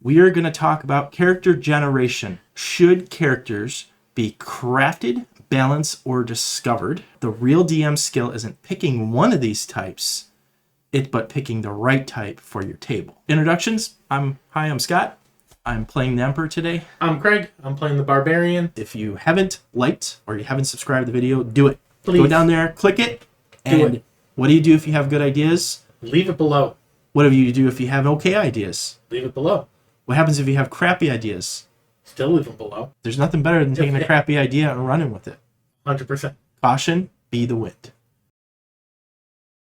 we are going to talk about character generation. Should characters be crafted, balanced, or discovered? The real DM skill isn't picking one of these types, but picking the right type for your table. Introductions. I'm Scott. I'm playing the Emperor today. I'm Craig. I'm playing the Barbarian. If you haven't liked or you haven't subscribed to the video, do it. Please. Go down there, click it, and what do you do if you have good ideas? Leave it below. What do you do if you have okay ideas? Leave it below. What happens if you have crappy ideas? Still leave it below. There's nothing better than taking a crappy idea and running with it. 100%. Caution, be the wind.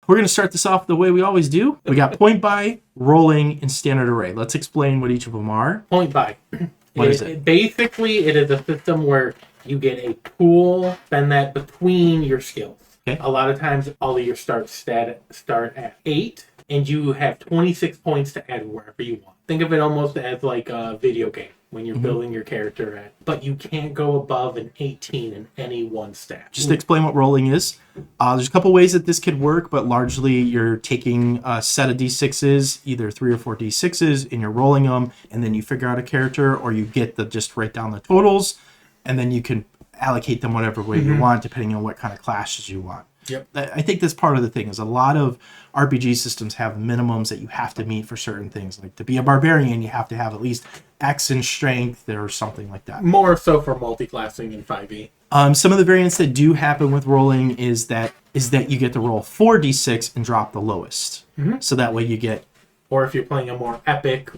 We're going to start this off the way we always do. We got point buy, rolling, and standard array. Let's explain what each of them are. Point buy. What is it? Basically, it is a system where you get a pool, spend that between your skills. Okay. A lot of times, all of your start at 8, and you have 26 points to add wherever you want. Think of it almost as like a video game when you're building your character at. But you can't go above an 18 in any one stat. Just to explain what rolling is, there's a couple ways that this could work, but largely you're taking a set of D6s, either 3 or 4 D6s, and you're rolling them, and then you figure out a character, or you get just write down the totals, and then you can allocate them whatever way you want, depending on what kind of classes you want. Yep. I think that's part of the thing, is a lot of RPG systems have minimums that you have to meet for certain things. Like to be a barbarian, you have to have at least X in strength or something like that. More so for multi-classing in 5e. Some of the variants that do happen with rolling is that you get to roll 4d6 and drop the lowest. So that way you get... Or if you're playing a more epic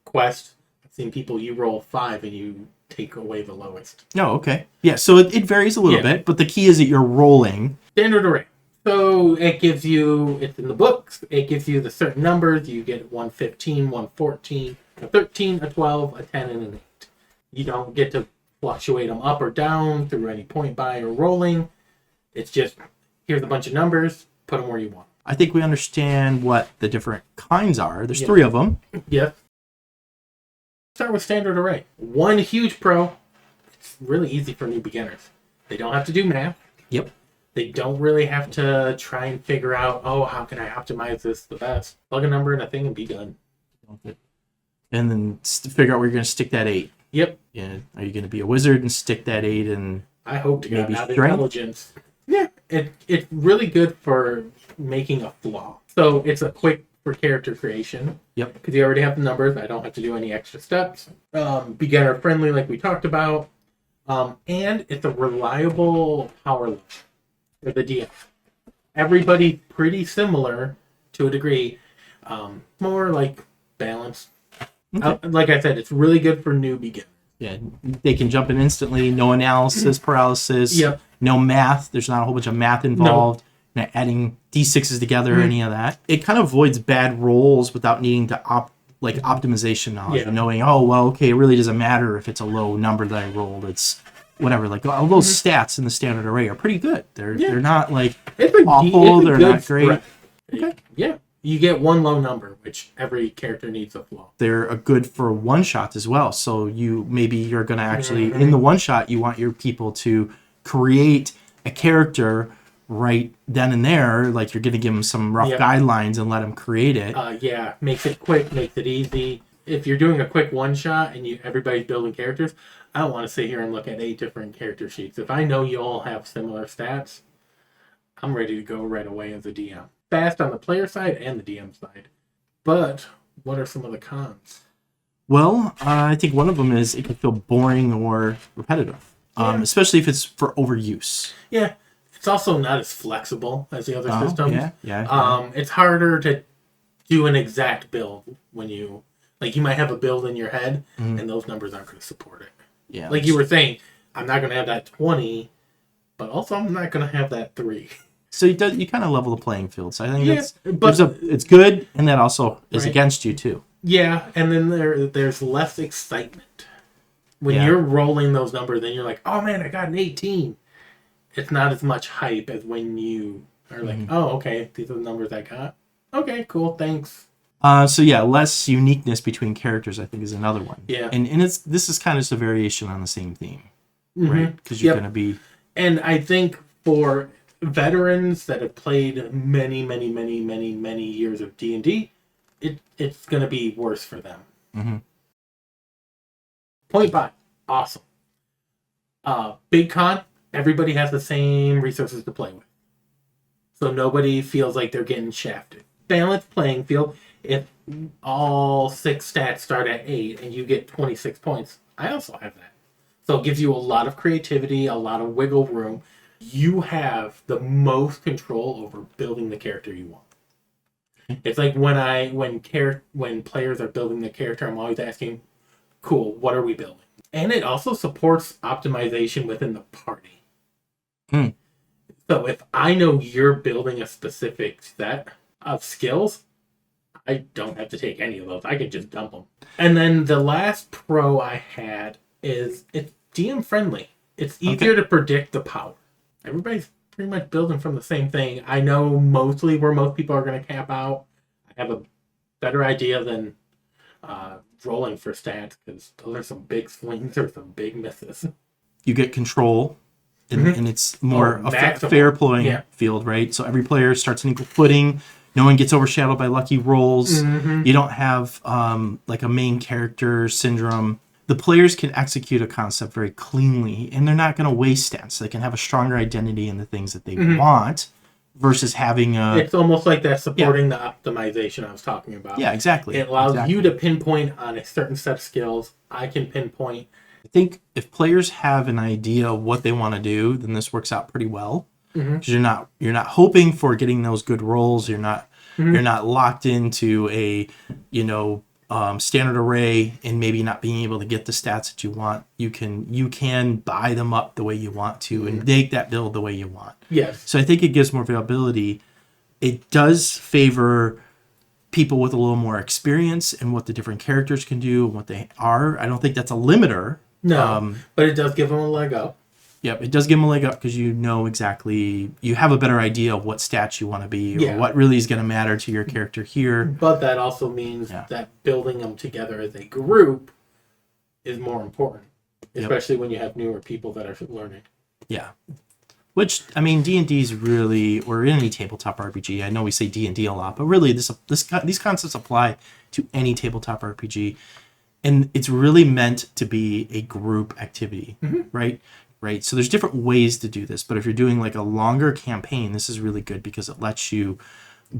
quest, I've seen people, you roll 5 and you take away the lowest. Oh, okay. Yeah, so it varies a little bit, but the key is that you're rolling. Standard array. So it gives you, it's in the books, it gives you the certain numbers. You get 115, 114, a 13, a 12, a 10, and an 8. You don't get to fluctuate them up or down through any point buy or rolling. It's just, here's a bunch of numbers, put them where you want. I think we understand what the different kinds are. There's 3 of them. Yes. Start with standard array. One huge pro, it's really easy for new beginners. They don't have to do math. Yep. They don't really have to try and figure out, how can I optimize this the best? Plug a number in a thing and be done. And then figure out where you're going to stick that 8. Yep. Yeah. Are you going to be a wizard and stick that 8 and I hope to maybe get strength? Intelligence. Yeah. It's really good for making a flaw. So it's a quick for character creation. Yep. Because you already have the numbers. I don't have to do any extra steps. Beginner friendly, like we talked about. And it's a reliable power level for the DM. Everybody's pretty similar to a degree. More like balanced. Okay. Like I said, it's really good for new beginners. Yeah, they can jump in instantly. No analysis paralysis. Yep. No math. There's not a whole bunch of math involved. No. Not adding D6s together or any of that. It kind of avoids bad rolls without needing to optimization knowledge. Yeah. Knowing, it really doesn't matter if it's a low number that I rolled. It's whatever. Like all those stats in the standard array are pretty good. They're not like awful. They're not great. Okay. Yeah. You get one low number, which every character needs a flaw. They're a good for one shots as well. So you're going to actually, in the one shot, you want your people to create a character right then and there. Like you're going to give them some rough guidelines and let them create it. Makes it quick, makes it easy. If you're doing a quick one shot and everybody's building characters, I don't want to sit here and look at 8 different character sheets. If I know you all have similar stats, I'm ready to go right away as a DM. Fast on the player side and the DM side. But what are some of the cons? Well, I think one of them is it can feel boring or repetitive, especially if it's for overuse. Yeah, it's also not as flexible as the other systems. Yeah. It's harder to do an exact build when you might have a build in your head and those numbers aren't going to support it. Yeah. Like you were saying, I'm not going to have that 20, but also I'm not going to have that 3. So you kind of level the playing field. So I think it's good, and that also is against you too. Yeah, and then there's less excitement when you're rolling those numbers. Then you're like, oh man, I got an 18. It's not as much hype as when you are like, oh okay, these are the numbers I got. Okay, cool, thanks. Less uniqueness between characters, I think, is another one. Yeah, and this is kind of just a variation on the same theme, right? Because you're going to be, and I think for veterans that have played many years of D&D, it's going to be worse for them. Point buy, awesome. Big con, everybody has the same resources to play with. So nobody feels like they're getting shafted. Balanced playing field, if all 6 stats start at 8 and you get 26 points, I also have that. So it gives you a lot of creativity, a lot of wiggle room. You have the most control over building the character you want. It's like when players are building the character, I'm always asking, cool, what are we building? And it also supports optimization within the party. Hmm. So if I know you're building a specific set of skills, I don't have to take any of those. I can just dump them. And then the last pro I had is it's DM friendly. It's easier to predict the power. Everybody's pretty much building from the same thing. I know mostly where most people are going to cap out. I have a better idea than rolling for stats because those are some big swings or some big misses. You get control, and it's more a fair playing field, right? So every player starts on equal footing. No one gets overshadowed by lucky rolls. You don't have like a main character syndrome. The players can execute a concept very cleanly, and they're not going to waste stats. They can have a stronger identity in the things that they want versus having a... It's almost like that supporting the optimization I was talking about. Yeah, exactly. It allows you to pinpoint on a certain set of skills. I can pinpoint. I think if players have an idea of what they want to do, then this works out pretty well. Because you're not hoping for getting those good rolls. You're not locked into a standard array and maybe not being able to get the stats that you want. You can buy them up the way you want to and make that build the way you want. Yes. So I think it gives more availability. It does favor people with a little more experience and what the different characters can do and what they are. I don't think that's a limiter. No, but it does give them a leg up. Yep, it does give them a leg up because you know exactly, you have a better idea of what stats you want to be or what really is going to matter to your character here. But that also means that building them together as a group is more important, especially when you have newer people that are learning. Yeah. Which, I mean, D&D is really, or any tabletop RPG, I know we say D&D a lot, but really these concepts apply to any tabletop RPG. And it's really meant to be a group activity, right? Right. So there's different ways to do this, but if you're doing like a longer campaign, this is really good because it lets you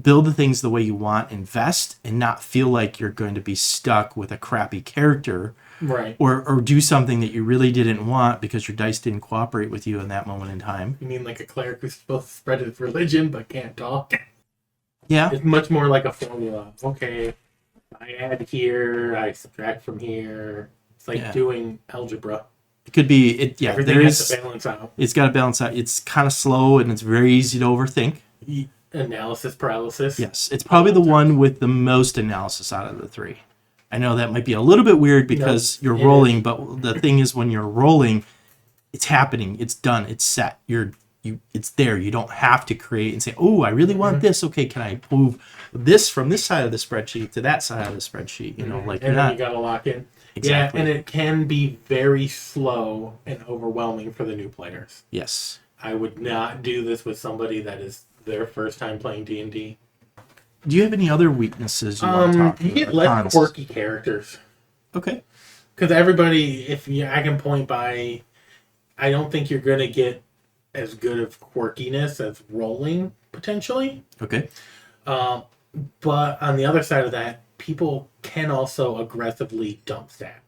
build the things the way you want, invest, and not feel like you're going to be stuck with a crappy character, right? Or do something that you really didn't want because your dice didn't cooperate with you in that moment in time. You mean like a cleric who's supposed to spread his religion but can't talk? Yeah. It's much more like a formula. Okay, I add here, I subtract from here. It's like doing algebra. It could be Everything has to balance out. It's got to balance out. It's kind of slow and it's very easy to overthink. Analysis paralysis. Yes, it's probably the one with the most analysis out of the three. I know that might be a little bit weird because you're rolling, but the thing is when you're rolling, it's happening, it's done, it's set. It's there. You don't have to create and say, "Oh, I really want this. Okay, can I move this from this side of the spreadsheet to that side of the spreadsheet?" And then you got to lock in. Exactly. Yeah, and it can be very slow and overwhelming for the new players. Yes. I would not do this with somebody that is their first time playing D&D. Do you have any other weaknesses you want to talk about? You get less quirky characters. Okay. Because everybody, I can point by, I don't think you're going to get as good of quirkiness as rolling, potentially. Okay. But on the other side of that, people can also aggressively dump stat.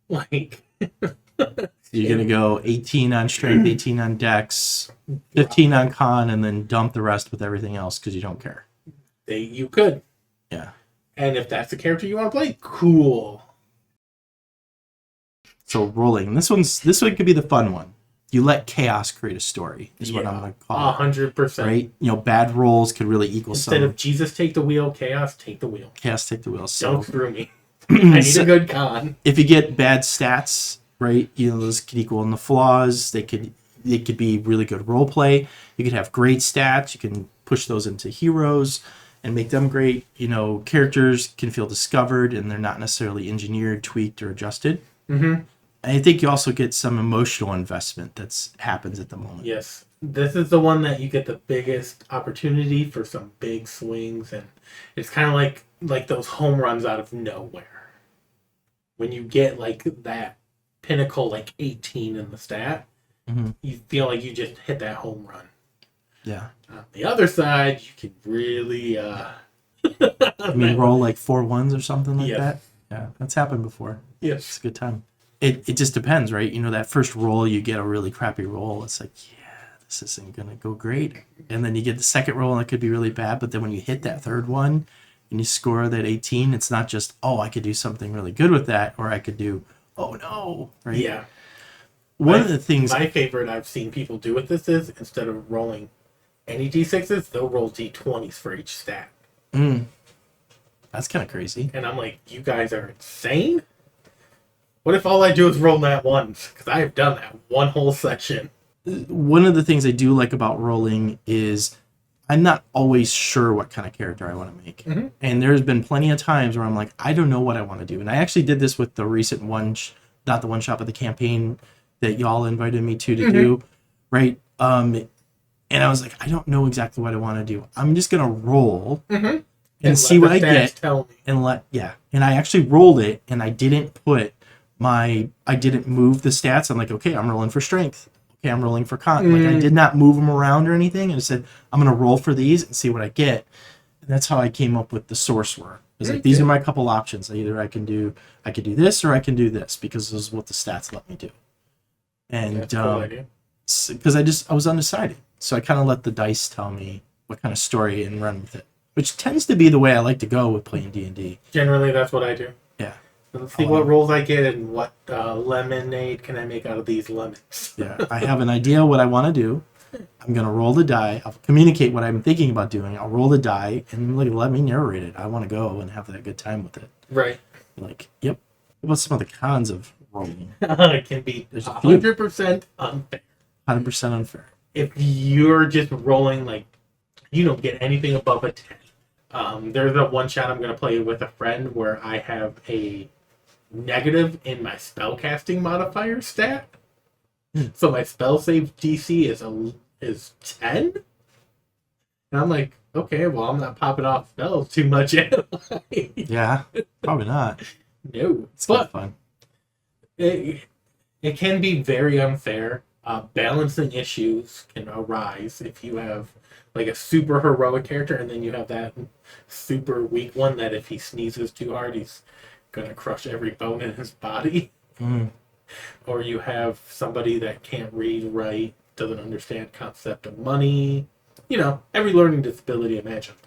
Like... You're going to go 18 on strength, 18 on dex, 15 on con, and then dump the rest with everything else because you don't care. You could. Yeah. And if that's the character you want to play, cool. So rolling. This one could be the fun one. You let chaos create a story, is what I'm going to call it. 100%. Right? Bad rolls could really equal Instead of Jesus take the wheel, chaos take the wheel. Chaos take the wheel. So, don't screw me. I need a good con. If you get bad stats, right, those could equal in the flaws. They could be really good role play. You could have great stats. You can push those into heroes and make them great. Characters can feel discovered and they're not necessarily engineered, tweaked, or adjusted. I think you also get some emotional investment that happens at the moment. Yes. This is the one that you get the biggest opportunity for some big swings, and it's kind of like those home runs out of nowhere. when you get like that pinnacle, like 18 in the stat, you feel like you just hit that home run. Yeah. On the other side, you can really I mean, roll like 4 ones or something like Yes. that. Yeah, that's happened before. It's yes. a good time. It just depends, right? You know, that first roll, you get a really crappy roll. It's like, yeah, this isn't going to go great. And then you get the second roll, and it could be really bad. But then when you hit that third one and you score that 18, it's not just, oh, I could do something really good with that, or I could do, oh, no, right? Yeah. One of the things... My favorite I've seen people do with this is, instead of rolling any d6s, they'll roll d20s for each stat. That's kind of crazy. And I'm like, you guys are insane? What if all I do is roll nat ones? Because I have done that one whole section. One of the things I do like about rolling is I'm not always sure what kind of character I want to make. And there's been plenty of times where I'm like, I don't know what I want to do. And I actually did this with the recent one, not the one shot, but the campaign that y'all invited me to do, right? And I was like, I don't know exactly what I want to do. I'm just going to roll and see what I get. Tell me. And I actually rolled it, and I didn't move the stats. I'm like, okay, I'm rolling for strength. Okay, I'm rolling for con. Like, I did not move them around or anything. And I said, I'm going to roll for these and see what I get. And that's how I came up with the sorcerer. It's like, these are my couple options. Either I could do this, or I can do this, because this is what the stats let me do. And because I was undecided, so I kind of let the dice tell me what kind of story and run with it, which tends to be the way I like to go with playing D&D. Generally, that's what I do. Yeah. Let's see what rolls I get and what lemonade can I make out of these lemons. Yeah, I have an idea what I want to do. I'm going to roll the die. I'll communicate what I'm thinking about doing. I'll roll the die and let me narrate it. I want to go and have that good time with it. Right. Like, yep. What about some of the cons of rolling? It can be 100% unfair. 100% unfair. If you're just rolling, like, you don't get anything above a 10. There's a one shot I'm going to play with a friend where I have a negative in my spellcasting modifier stat. So my spell save DC is 10. And I'm like, okay, well, I'm not popping off spells too much anyway. Yeah, probably not. No. It's kind of fun. It can be very unfair. Balancing issues can arise if you have like a super heroic character and then you have that super weak one that if he sneezes too hard, he's going to crush every bone in his body. Or you have somebody that can't read, write, doesn't understand concept of money. You know, every learning disability imagined.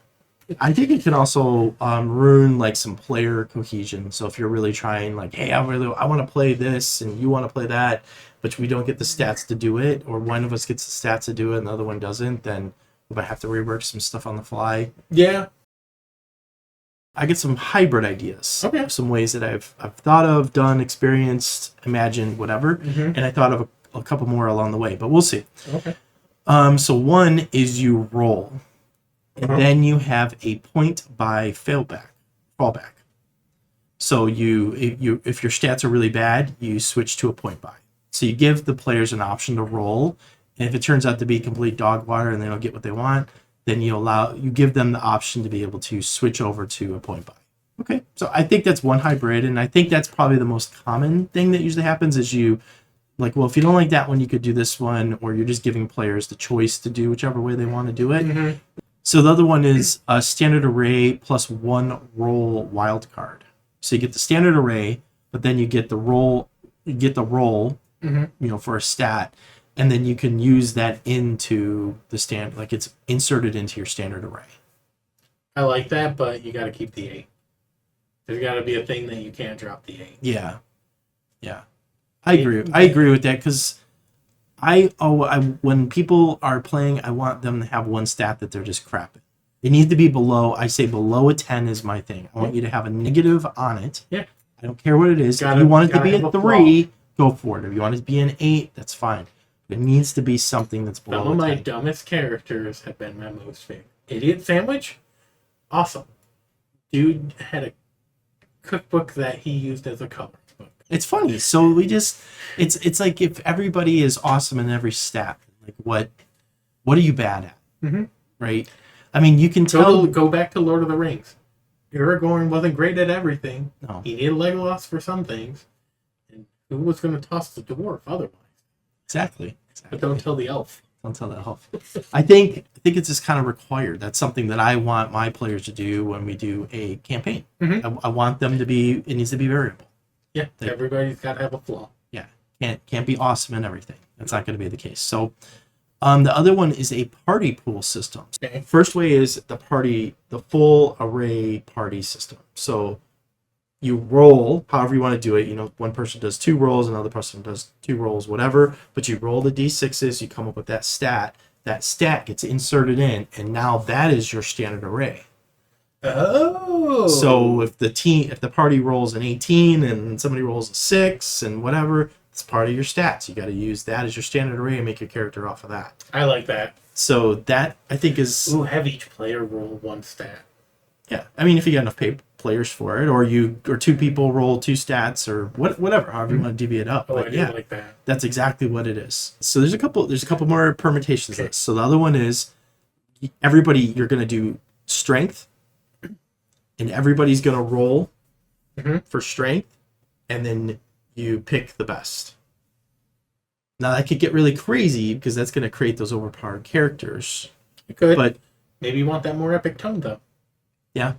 I think it can also ruin like some player cohesion. So if you're really trying, like, hey, I want to play this and you want to play that, but we don't get the stats to do it, or one of us gets the stats to do it and the other one doesn't, then we might have to rework some stuff on the fly. Yeah. I get some hybrid ideas. Okay. Some ways that I've thought of, done, experienced, imagined, whatever. And I thought of a couple more along the way, but we'll see. Okay. So one is you roll. And then you have a point by fallback. So if your stats are really bad, you switch to a point by. So you give the players an option to roll, and if it turns out to be complete dog water and they don't get what they want, then you give them the option to be able to switch over to a point by. Okay, so I think that's one hybrid, and I think that's probably the most common thing that usually happens is you, like, well, if you don't like that one, you could do this one, or you're just giving players the choice to do whichever way they want to do it. So the other one is a standard array plus one roll wild card. So you get the standard array, but then you get the roll, for a stat, and then you can use that into the standard, like it's inserted into your standard array. I like that, but you got to keep the 8. There's got to be a thing that you can't drop the 8. Yeah. I agree with that, because when people are playing, I want them to have one stat that they're just crapping. It needs to be below a 10 is my thing. I want you to have a negative on it. Yeah. I don't care what it is. If you want it to be a 3, go for it. If you want it to be an 8, that's fine. But it needs to be something that's below a 10. Some of my dumbest characters have been my most favorite. Idiot Sandwich? Awesome. Dude had a cookbook that he used as a coloring book. It's funny. So it's like if everybody is awesome in every stat, like what are you bad at? Right? I mean, you can tell. Go back to Lord of the Rings. Aragorn wasn't great at everything. No, He needed Legolas for some things. And who was going to toss the dwarf otherwise? exactly. But don't tell the elf. Don't tell that elf. I think it's just kind of required. That's something that I want my players to do when we do a campaign. Mm-hmm. I want them to be. It needs to be variable. Yeah, everybody's got to have a flaw. Yeah, can't be awesome in everything. That's not going to be the case. So, the other one is a party pool system. Okay. First way is the full array party system. So you roll however you want to do it. One person does 2 rolls, another person does 2 rolls, whatever. But you roll the d6s, you come up with that stat. That stat gets inserted in, and now that is your standard array. Oh. So if the party rolls an 18 and somebody rolls a 6 and whatever, it's part of your stats. You got to use that as your standard array and make your character off of that. I like that. So that I think is have each player roll 1 stat. Yeah. I mean, if you got enough players for it, or 2 people roll 2 stats, or whatever, however you want to divvy it up. Oh, but I do yeah, like that. that's exactly what it is. So there's a couple more permutations of this. So the other one is everybody, you're going to do strength, and everybody's going to roll for strength, and then you pick the best. Now that could get really crazy because that's going to create those overpowered characters. You could. But maybe you want that more epic tone, though. Yeah.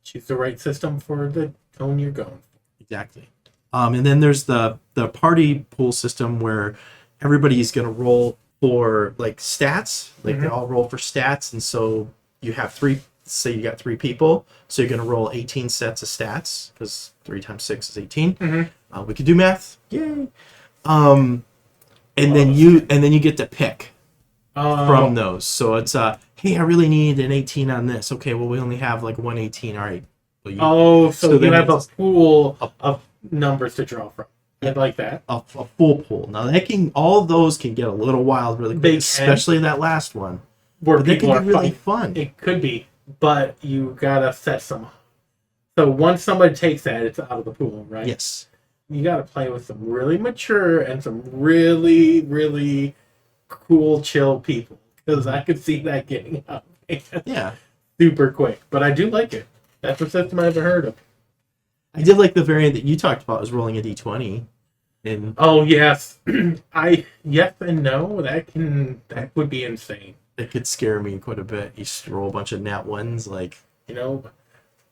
Choose the right system for the tone you're going for. Exactly. And then there's the party pool system where everybody's going to roll for like stats. Like they all roll for stats. And so you have 3, say you got 3 people. So you're going to roll 18 sets of stats because 3 times 6 is 18. We could do math. Yay. And then you get to pick from those. So it's hey, I really need an 18 on this. Okay, well we only have like 118. All right. Well, so you have a pool of numbers to draw from. I like that. A full pool. Now all those can get a little wild really quick, especially that last one. Where but they people can be really fun. It could be, but you gotta set some. So once somebody takes that, it's out of the pool, right? Yes. You gotta play with some really mature and some really, really cool, chill people. Because I could see that getting out. Yeah. Super quick. But I do like it. That's the system I've ever heard of. I did like the variant that you talked about was rolling a d20. And oh yes. Yes and no. That would be insane. It could scare me quite a bit. You just roll a bunch of nat ones, like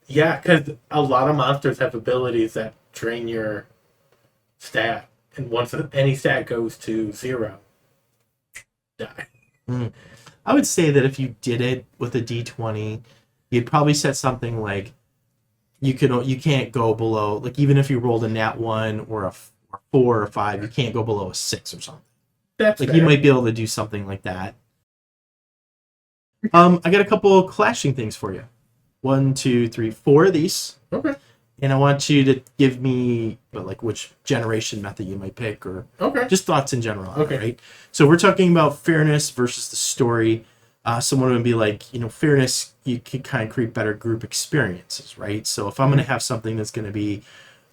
yeah, because a lot of monsters have abilities that drain your stat. And once any stat goes to 0, die. I would say that if you did it with a d20, you'd probably set something like you can't go below, like even if you rolled a nat 1 or a 4 or 5, you can't go below a 6 or something. That's like fair. You might be able to do something like that. I got a couple of clashing things for you. 1, 2, 3, 4 of these. Okay. And I want you to give me which generation method you might pick, or just thoughts in general. Okay. Right. So we're talking about fairness versus the story. Someone would be like, fairness, you can kind of create better group experiences, right? So if I'm going to have something that's going to be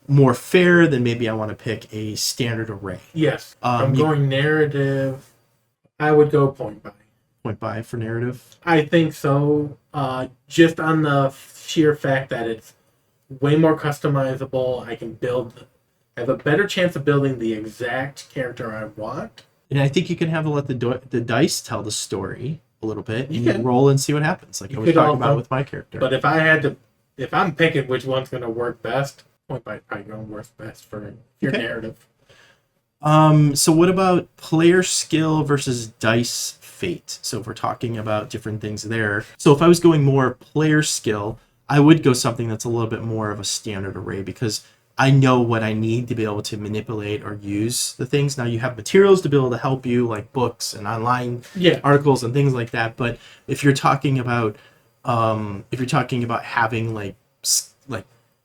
more fair, then maybe I want to pick a standard array. Yes. I'm going narrative. I would go point buy. Point buy for narrative? I think so. Just on the sheer fact that it's way more customizable. I have a better chance of building the exact character I want. And I think you can have to let the dice tell the story a little bit, and you roll and see what happens. Like I was talking about with my character. But if I'm picking which one's going to work best, point buy is probably going to work best for your narrative. So what about player skill versus dice fate? So if we're talking about different things there. So if I was going more player skill, I would go something that's a little bit more of a standard array because I know what I need to be able to manipulate or use the things. Now you have materials to be able to help you, like books and online articles and things like that. But if you're talking about having like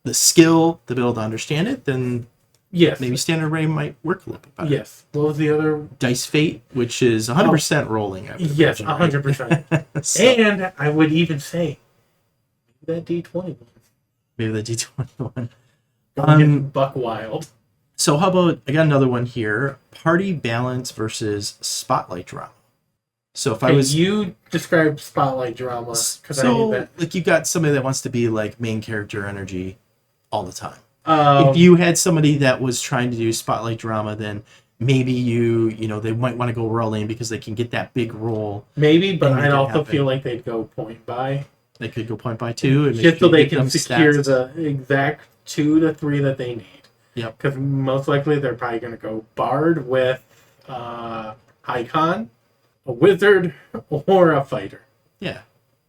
the skill to be able to understand it, then maybe standard array might work a little bit better. Yes. What was the other? Dice fate, which is 100% rolling. Yes, 100%. So, and I would even say that D20 one. Maybe the D20 one. Buck wild. So how about, I got another one here, party balance versus spotlight drama. So if I Okay, was you described spotlight drama because I need so that. like you got somebody that wants to be like main character energy all the time. If Um, you had somebody that was trying to do spotlight drama, then maybe they might want to go rolling because they can get that big role maybe, but and make I'd it also feel happen. like they'd go point by They could go point by two and just make so they get can them secure stats. the exact 2 to 3 that they need. Yep. Because most likely they're probably going to go bard with icon, a wizard, or a fighter. Yeah.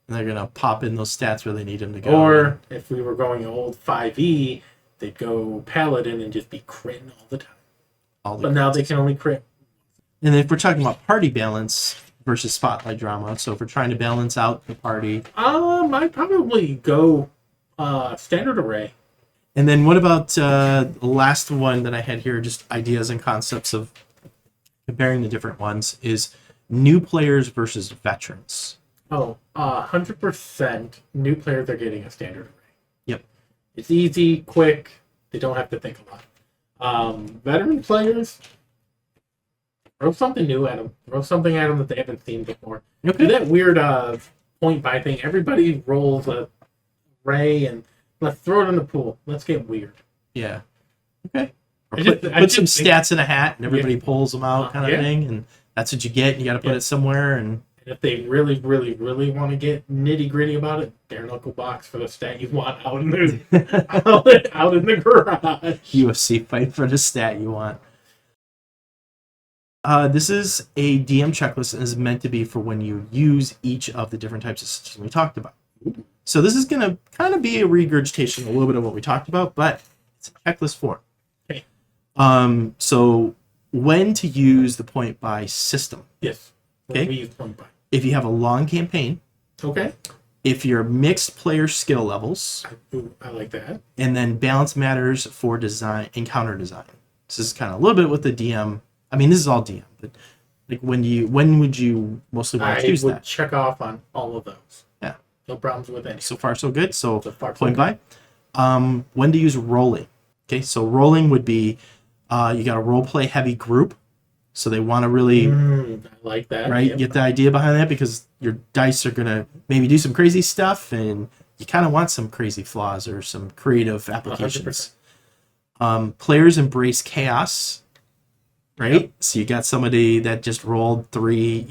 And they're gonna pop in those stats where they need them to go. Or if we were going old 5e, they'd go paladin and just be critting all the time. But now they can only crit. And if we're talking about party balance versus spotlight drama, so if we're trying to balance out the party, I'd probably go standard array. and then what about the last one that I had here, just ideas and concepts of comparing the different ones, is new players versus veterans. 100% new players are getting a standard array. Yep. It's easy, quick. They don't have to think a lot. Veteran players, throw something new at them. Throw something at them that they haven't seen before. Okay. Do that weird point buy thing. Everybody rolls a ray and let's throw it in the pool. Let's get weird. Yeah. Okay. Or I put just some think- stats in a hat and everybody pulls them out, kind of Yeah. thing, and that's what you get. And you got to put it somewhere. And And if they really, really, really want to get nitty gritty about it, bare knuckle box for the stat you want out in the out in the garage. UFC fight for the stat you want. This is a DM checklist and is meant to be for when you use each of the different types of systems we talked about. So this is going to kind of be a regurgitation, a little bit of what we talked about, but it's a checklist form. Okay. So when to use the point buy system. Yes. Okay. We use point buy. If you have a long campaign, Okay. if you're mixed player skill levels, I like that. and then balance matters for design encounter design. This is kind of a little bit with the DM. I mean, this is all DM, but like when would you mostly want to choose I would that? check off on all of those. Yeah. No problems with any. So far, so good. So far, so point by. When to use rolling. Okay, so rolling would be you got a role play heavy group, so they want to really I like that. right Yep. get the idea behind that because your dice are gonna maybe do some crazy stuff and you kind of want some crazy flaws or some creative applications. 100%. Players embrace chaos, right? Yep. So you got somebody that just rolled 3,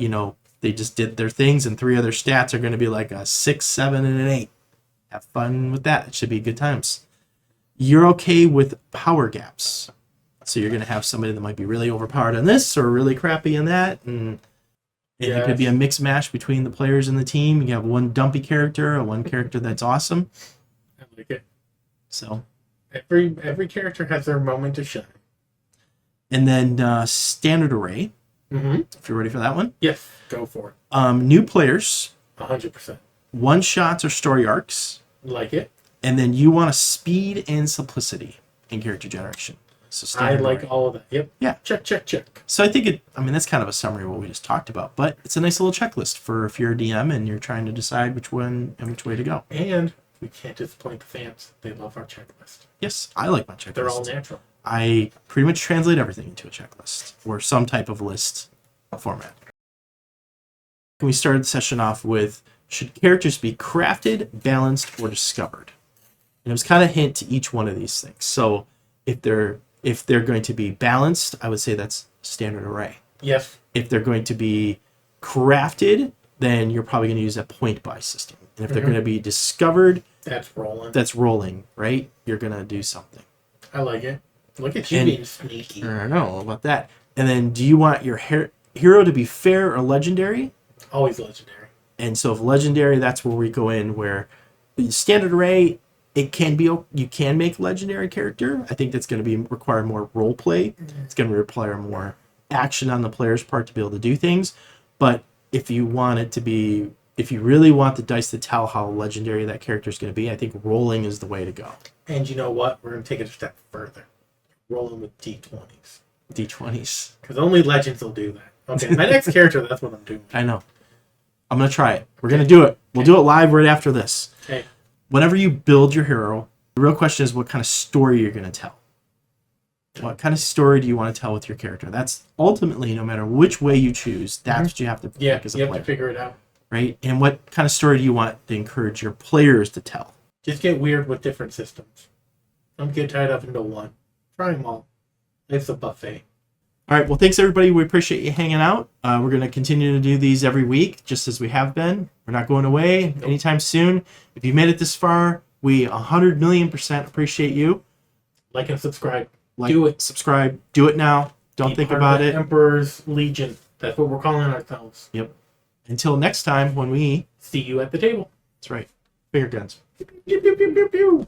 they just did their things and 3 other stats are going to be like a 6, 7, and an 8. Have fun with that. It should be good times. You're okay with power gaps. So you're going to have somebody that might be really overpowered on this or really crappy in that. And it could be a mix mash between the players in the team. You have one dumpy character or one character that's awesome. I like it. So Every character has their moment to shine. and then standard array, Mm-hmm. if you're ready for that one. Yes, go for it. New players, 100%. one shots or story arcs, Like it. and then you want a speed and simplicity in character generation. So I standard like array. all of that. Yep. Yeah. Check. So I think that's kind of a summary of what we just talked about, but it's a nice little checklist for if you're a DM and you're trying to decide which one and which way to go. And we can't disappoint the fans. They love our checklist. Yes, I like my checklist. They're all natural. I pretty much translate everything into a checklist or some type of list format. Can we start the session off with, should characters be crafted, balanced, or discovered? And it was kind of a hint to each one of these things. So if they're going to be balanced, I would say that's standard array. Yes. If they're going to be crafted, then you're probably going to use a point buy system. And if they're going to be discovered, That's rolling. that's rolling, right? You're going to do something. I like it. Look at you And- being sneaky. I don't know about that. And then do you want your hero to be fair or legendary? Always legendary. And so if legendary, that's where we go in where standard array, it can be, you can make legendary character. I think that's going to require more role play. It's going to require more action on the player's part to be able to do things. But if you want it to be, if you really want the dice to tell how legendary that character is going to be, I think rolling is the way to go. And you know what? We're going to take it a step further. Rolling with D20s. D20s. Because only legends will do that. Okay, my next character, that's what I'm doing. I know. I'm going to try it. We're going to do it. We'll do it live right after this. What kind of story do you want to tell with your character? That's ultimately, no matter which way you choose, that's what you have to pick as a you have player. to figure it out. Right? And what kind of story do you want to encourage your players to tell? Just get weird with different systems. Don't get tied up into one. Try them all. It's a buffet. All right. Well, thanks, everybody. We appreciate you hanging out. We're going to continue to do these every week, just as we have been. We're not going away anytime soon. If you made it this far, we 100,000,000% appreciate you. Like and subscribe. Like, Do it. Subscribe. Do it now. Don't think about it. Emperor's Legion. That's what we're calling ourselves. Yep. Until next time when we see you at the table. That's right. Finger guns. Pew, pew, pew, pew, pew.